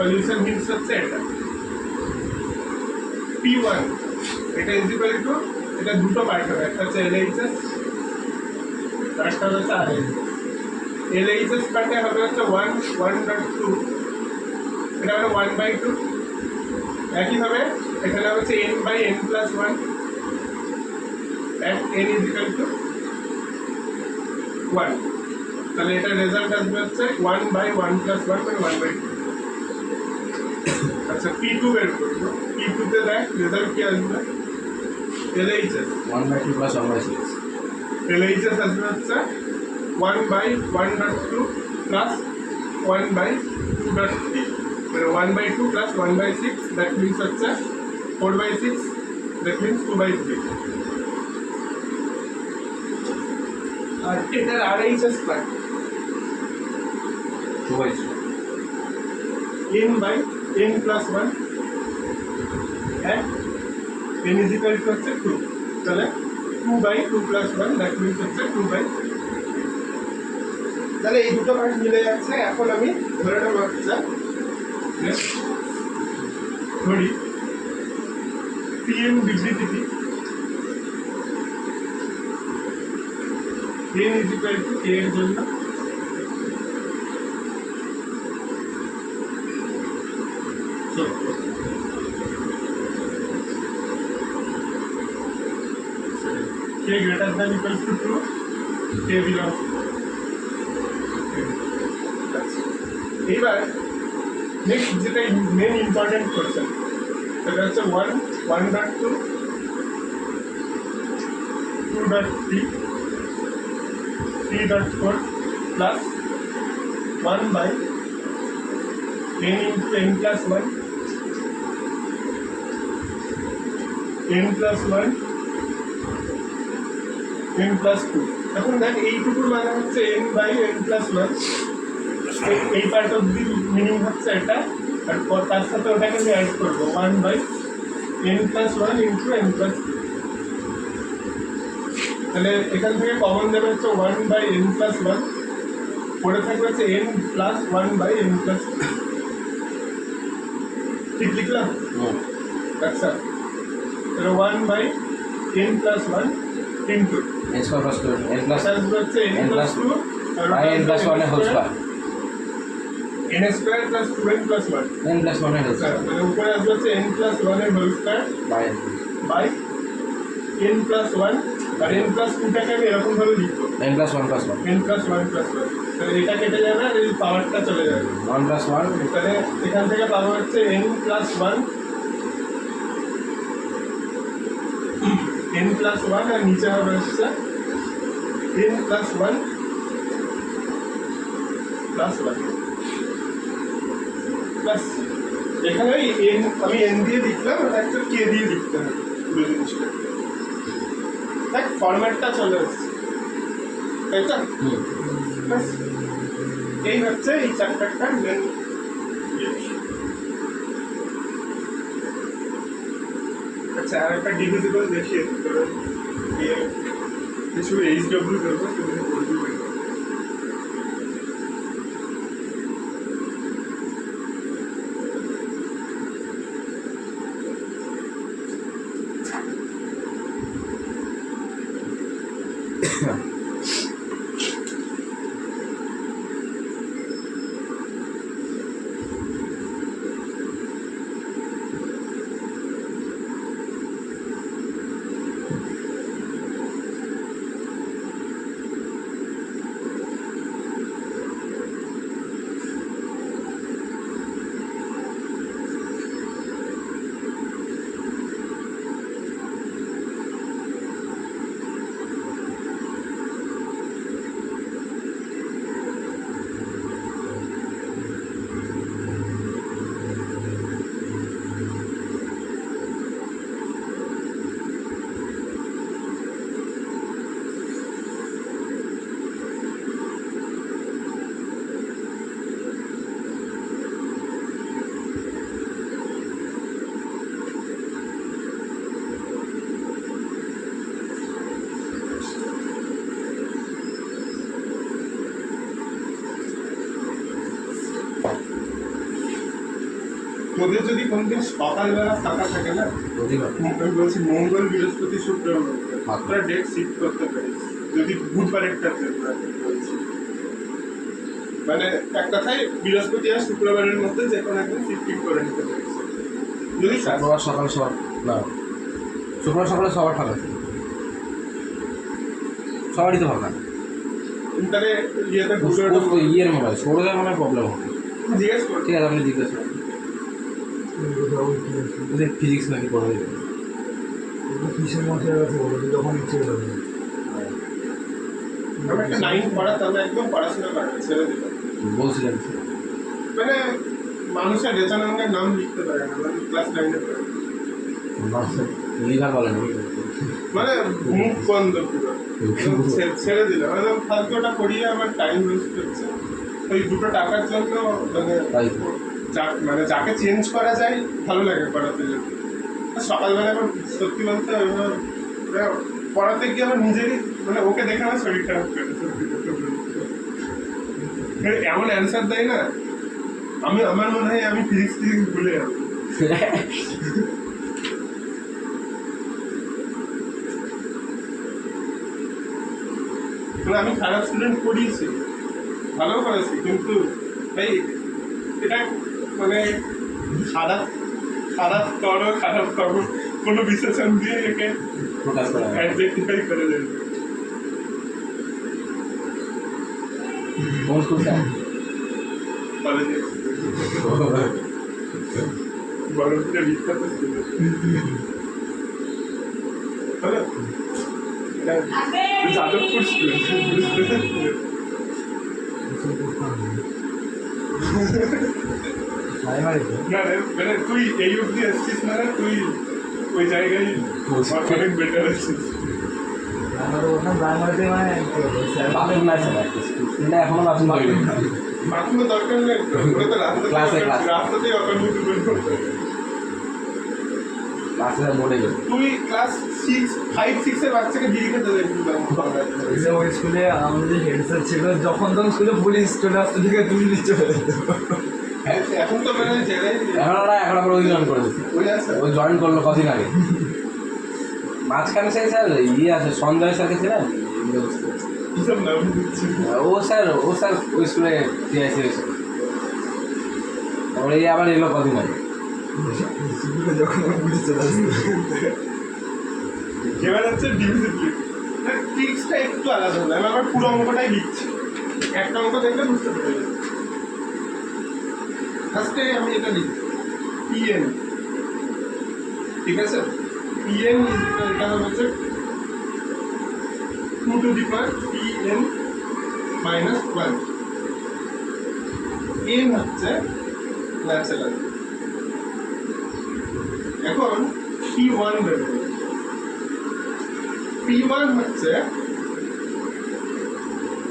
Solution hints হচ্ছে এটা P1 এটা ইজ ইকুয়াল টু এটা দুটো পার্ট হবে একটা হচ্ছে LHS আরেকটা হচ্ছে RHS LHS পার্টে হবে হচ্ছে 1.2 এটা হবে 1/2 একইভাবে এখানে হচ্ছে n/n+1 and n is equal to 1 তাহলে এটা রেজাল্ট আসবে হচ্ছে 1/1+1 মানে 1/2 আচ্ছা P2 বের করব P2 তে দেখ রেজাল্ট কি আসবে LHS 1/2 plus 1/6 LHS আসবে হচ্ছে 1/1.2 plus 1/2.3 মানে 1/2 plus 1/6 that means হচ্ছে 4/6 that means 2/3 আর এটার RHS part 2/3 n/n+1 and n is equal to হচ্ছে 2 তাহলে 2/2+1 that means হচ্ছে 2/3 তাহলে এই দুটো পার্ট মিলে যাচ্ছে এখন আমি ধরে নেব হচ্ছে ধরি Pn বিবৃতিটি n is equal to k এর জন্য k greater than equals to 2 k belongs to এইবার নেক্সট যেটা মেন ইম্পর্টেন্ট কোশ্চেন সেটা হচ্ছে 1.2 2.3 3.4 plus 1/n into n+1 n+1 n+2 এখন দেখ এইটুকুর মানে হচ্ছে n/n+1 এই পার্ট অফ দি মিনিং হচ্ছে এটা আর তার সাথে ওটাকে আমি অ্যাড করবো 1/n+1 into n+2 তাহলে এখান থেকে কমন দেবে হচ্ছে 1/n+1 পড়ে থাকবে হচ্ছে n+1/n+2 ঠিক লিখলাম আচ্ছা তাহলে 1/n+1 into n square plus 2 n plus হচ্ছে n+2 by n plus 1 whole square n square plus 2n plus 1 n plus 1 whole square মানে উপরে আসবে হচ্ছে n plus 1 এর whole square by n plus 1 আর n plus 2 টাকে আমি এরকম ভাবে লিখবো n plus 1 plus 1 n plus 1 plus 1 তাহলে এটা কেটে যাবে আর এই পাওয়ারটা চলে যাবে 1 plus 1 তাহলে এখান থেকে পাবো হচ্ছে n plus 1 n plus 1 আর নিচে হবে হচ্ছে n plus 1 plus 1 প্লাস এখানে n আমি n দিয়ে লিখলাম আর একটা k দিয়ে লিখতে হবে পুরো জিনিসটা দেখ ফরম্যাটটা চলে আসছে তাই তো ব্যাস এই হচ্ছে এই চ্যাপ্টারটা মেন আচ্ছা আর একটা ডিভিজিবল দেখিয়ে কিছু HW দেবো তুমি বলবি তোদের যদি কোনদিন সকালবেলা ফাঁকা থাকে না, রবিবার আমি বলছি মঙ্গল বৃহস্পতি শুক্র আচ্ছা। তোরা ডেট শিফট করতে পারিস যদি বুধবারেরটা বলছি, মানে এক কথায় বৃহস্পতি আর শুক্রবারের মধ্যে যে কোনো একদিন শিফটিং করে নিতে পারিস যদি চাস। শুক্রবার সকালে সবার না, শুক্রবার সকালে সবার ফাঁকা আছে, সবারই তো ফাঁকা। তাহলে ইয়েতে ঘুরে ইয়ের মনে হয় সৌরদের মনে হয় প্রবলেম হবে। জিজ্ঞেস কর। ঠিক আছে, আপনি জিজ্ঞেস করুন, ফিজিক্স নাকি পড়ে দেবে। কিসের মশাই আছে বলো, যখন ইচ্ছে করে আমি একটা 9 পড়াতাম, একদম পড়াশোনা করে ছেড়ে দিলাম। বলছিলেন মানে মানুষের রেচানাঙ্গের নাম লিখতে পারে না, মানে ক্লাস 9-এ পড়ে লিভার বলেন মানে মুখ বন্ধ পুরো ছেড়ে দিলাম। মানে ফালতু ওটা করিয়ে আমার টাইম ওয়েস্ট হচ্ছে ওই দুটো টাকার জন্য। মানে তাই। মানে যাকে চেঞ্জ করা যায় ভালো লাগে পড়াতে যেতে। সকালবেলা এখন সত্যি বলতে ওইভাবে পড়াতে গিয়ে আমার নিজেরই মানে ওকে দেখে আমার শরীর খারাপ করে, সত্যি কথা বলতে। এমন অ্যান্সার দেয় না, আমার মনে হয় আমি ফিজিক্স ভুলে যাবো। আমি খারাপ স্টুডেন্ট করিয়েছি, ভালো করেছি, কিন্তু এই এটা মানে খারাপ খারাপ করো খারাপ করো কোনো বিশেষণ দিয়ে একে প্রকাশ করা হয়। আইডেন্টিফাই করে দেবে। কোন স্কুল স্যার? কলেজে বড়দের বিখ্যাত স্কুল যাদবপুর স্কুল। না রে, মানে তুই এই অবধি আসছিস না, তুই ওই জায়গায় অনেক বেটার আছিস। প্রাইমারিতে মানে বাথরুম নাই স্যার, স্কুলটা এখনো বাথরুম হয়নি। বাথরুমের দরকার নেই তো, ওরা তো ক্লাসে রাস্তাতেই অকারণে দুটো করতে। ক্লাসে মোড়ে গেল। তুই ক্লাস 5-6 বাচ্চাকে বিড়ি খেতে দেয় ওই স্কুলে আমাদের হেড স্যার ছিল, যখন তখন স্কুলে পুলিশ চলে আসতো, ঠিক আছে তুমি চলে যেত। এখন তো মানে জেলায় এখন আবার ওই জয়েন করে দিচ্ছে, ওই আছে ওই জয়েন করলো কদিন আগে। মাঝখানে সেই স্যার ইয়ে আছে সঞ্জয় স্যারকে ছিলেন, কিসব নাম দিচ্ছি। ও স্যার ওই স্কুলে টিআইসি হয়েছে, তারপরে এই আবার এলো কদিন আগে। স্কুলে যখন পুলিশ চলে আসতো, এবার হচ্ছে ডিভিজিবিলিটি, ট্রিক্সটা একটু আলাদা হলো। আমি আবার পুরো অঙ্কটাই লিখছি, একটা অঙ্ক দেখলে বুঝতে পেরে যাবে। ফার্স্টে আমি এটা লিখছি পিএন, ঠিক আছে? পিএন এটা হচ্ছে 2 to the power pn minus 1, n হচ্ছে ন্যাচারাল। এখন p1 বের করব। p1 হচ্ছে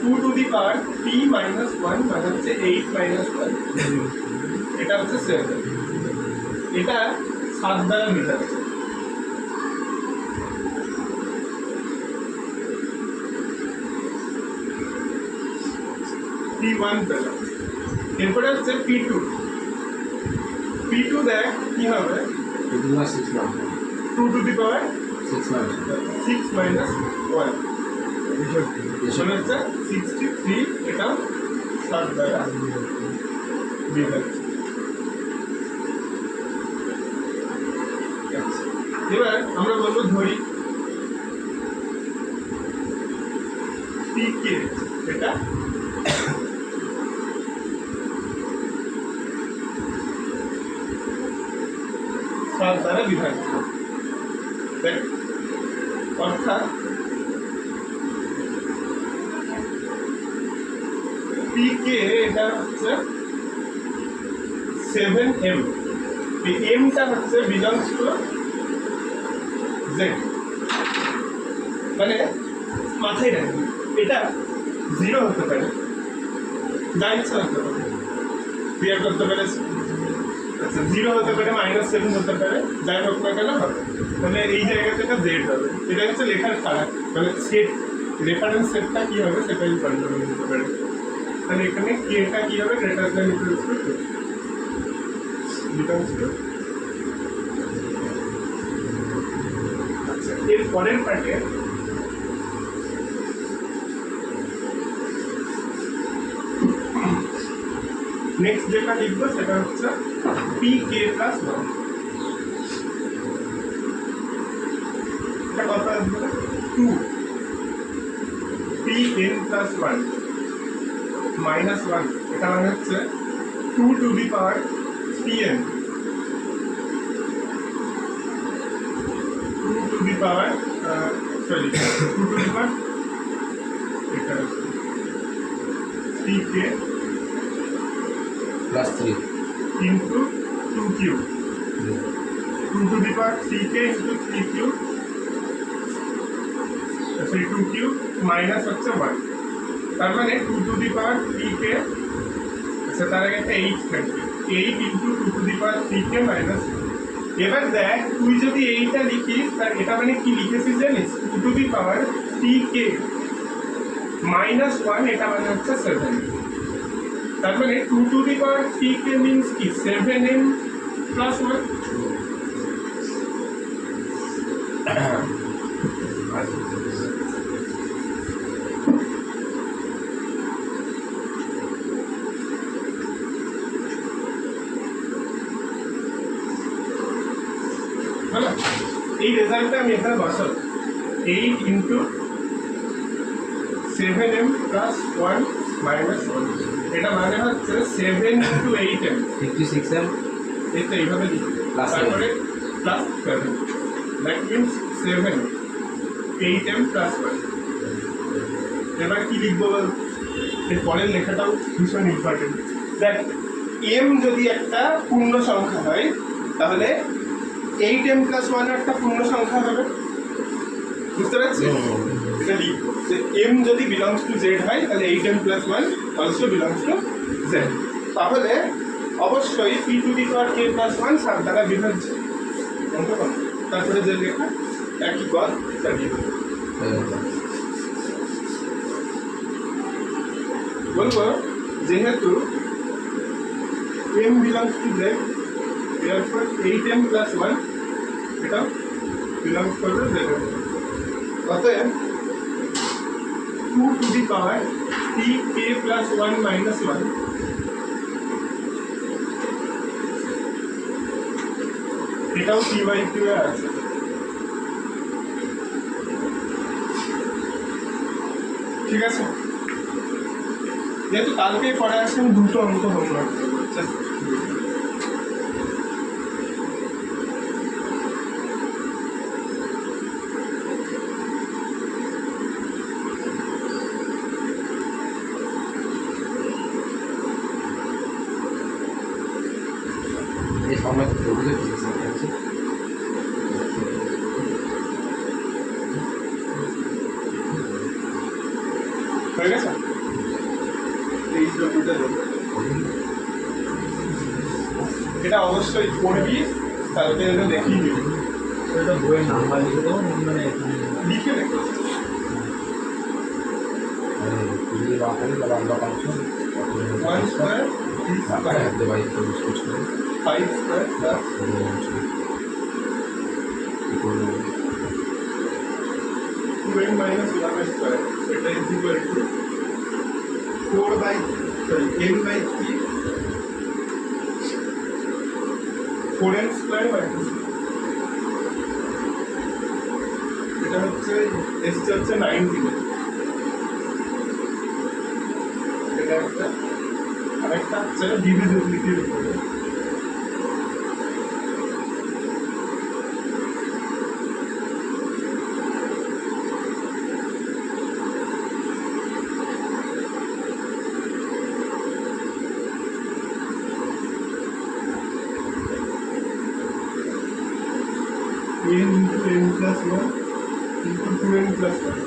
2 to the power p minus 1 মানে হচ্ছে 8 minus 1, এটা হচ্ছে 7, এটা 7 দ্বারা মেটাচ্ছে। p1 পেলাম। এরপরে হচ্ছে p2 দেখ কি হবে, 2 to the power 6 minus 1 মানে হচ্ছে 63, এটা 7 দ্বারা বিভাজ্য। এবার আমরা বলবো ধরি pk, এটা দ্বারা বিভাজ্য, অর্থাৎ pk এটা হচ্ছে 7m, এই mটা হচ্ছে বিলংস টু z, মানে মাথায় রাখবি এটা 0 হতে পারে, যা ইচ্ছা হতে পারে, ক্লিয়ার করতে পারে। আচ্ছা 0 হতে পারে, -7 হতে পারে, যাই হোক না কেন হবে, মানে এই জায়গা থেকে জেড হবে। এটা হচ্ছে লেখার খারাপ, মানে সেট রেফারেন্স সেটটা কী হবে সেটাই কন্ট্রোল হতে পারে। তাহলে এখানে কেটা কী হবে, greater than equals to 2। Belongs to. আচ্ছা, এর পরের পার্টে নেক্সট যেটা লিখবো সেটা হচ্ছে পি কে প্লাস ওয়ান। এটা কত আসবে? Two P N plus one minus one. এটা মানে হচ্ছে two to the power P N, two to the power sorry two to the power এটা P K +3 into 2 cube, 2 to the power 3k into 3 cube, sorry 2 cube minus হচ্ছে 1, তার মানে 2 to the power 3k, আচ্ছা তার আগে একটা 8 থাকবে, 8 into 2 to the power 3k minus 1। এবার দেখ তুই যদি এইটা লিখিস তার এটা মানে কি লিখেছিস জানিস? 2 to the power 3k minus 1, এটা মানে হচ্ছে 7। তার মানে 2 to the power 3k means কি 7m plus 1। হলো এই রেজাল্টটা আমি এখানে বসাবো 8 into 7m plus 1 minus 1, এটা মানে হচ্ছে 7 into 8m, 56m এটা এইভাবে লিখি Plus তারপরে plus 7, that means 7 8m plus 1। এবার কি লিখবো বল? এর পরের লেখাটাও ভীষণ ইম্পর্টেন্ট। দেখ m যদি একটা পূর্ণ সংখ্যা হয় তাহলে 8m plus 1 একটা পূর্ণ সংখ্যা হবে, বুঝতে পারছিস? এটা লিখবো যে m যদি বিলংস টু z হয় তাহলে 8m plus 1 also belongs to z। তাহলে অবশ্যই p two the power k plus 1 7 দ্বারা বিভাজ্য। তারপরে যে লেখা একই পদ চালিয়ে দেবো। বলবো যেহেতু m belongs to z, therefore 8m plus 1 এটা বিলংস করবে z এর। অতএব 2 to the power pk plus 1 minus 1 এটাও p by q এ আছে। ঠিক আছে, যেহেতু কালকে পড়ে আসছে আমি দুটো অঙ্ক হোমওয়ার্ক করবো। এই সময় প্রবলেম আছে। হয়ে গেছে এই দুটো দেবো। এটা অবশ্যই পড়বি, তাহলে এটা দেখিয়ে দিবি। সেটা বইয়ের নাম্বার লিখে দেবো, মানে লিখে রেখো। ये बात है लंबा फंक्शन 1 স্কয়ার 3 স্কয়ার डिवाइड कर उसको 5 square plus 2n minus 1 square, এটা is equal to 4 by n by 3 4n square minus, এটা হচ্ছে এসছে হচ্ছে 90। এটা একটা আরেকটা হচ্ছে ডিভিজিবিলিটির উপরে। n into n plus 1 into 2n plus 1,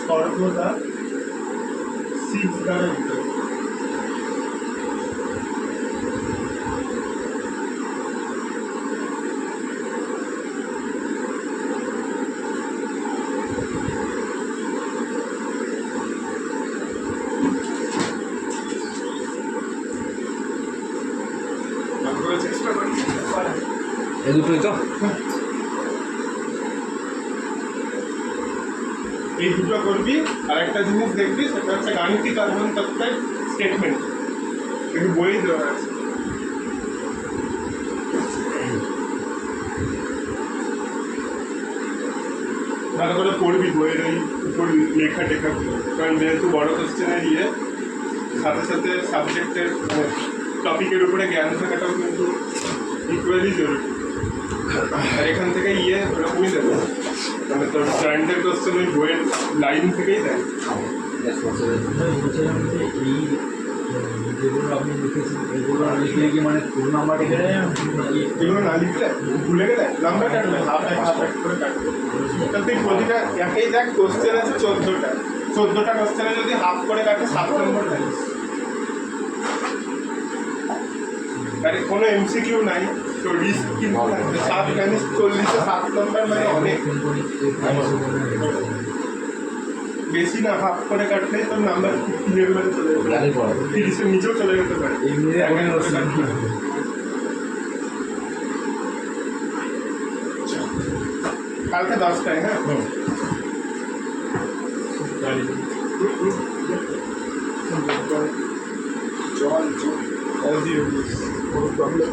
সর্বদা 6 দ্বারা বিভক্ত। এই দুটোই তো এই দুটো করবি। আর একটা জিনিস দেখবি, সেটা হচ্ছে গাণিতিক আধান তত্ত্বের স্টেটমেন্ট, কিন্তু বই দেওয়া আছে। ভালো করে পড়বি বইয়ের ওই উপর লেখা টেখা, কারণ যেহেতু বড় কোশ্চেনের সাথে সাথে সাবজেক্টের টপিকের উপরে জ্ঞান থাকাটাও কিন্তু ইকুয়ালি জরুরি। আর এখান থেকে ওরকমই দেবে, মানে তোর স্ট্যান্ডার্ড কোশ্চেন ওই বইয়ের লাইন থেকেই দেয়। বলছিলাম যে এই যেগুলো আপনি লিখেছেন এগুলো লিখলে কি মানে পুরো নাম্বার লিখে দেয় নাকি এগুলো না লিখলে ভুলে গেলে নাম্বার কাটবে, হাফ এক করে কাটবে। তা তুই প্রতিটা একেই দেখ, কোশ্চেন আছে 14টা, 14টা কোশ্চেনে যদি হাফ করে কাটে 7 নম্বর দেয়। আরে কোনো এমসিকিউ নাই, তো রিস্ক কিন্তু থাকবে। 7 জানিস 40-এ 7 নম্বর মানে অনেক বেশি না, হাফ করে কাটলেই তোর নাম্বার 11 চলে যাবে, 30-এর নিচেও চলে যেতে পারে। এমনি কালকে 10টায়, হ্যাঁ। জল জল, কোনো প্রবলেম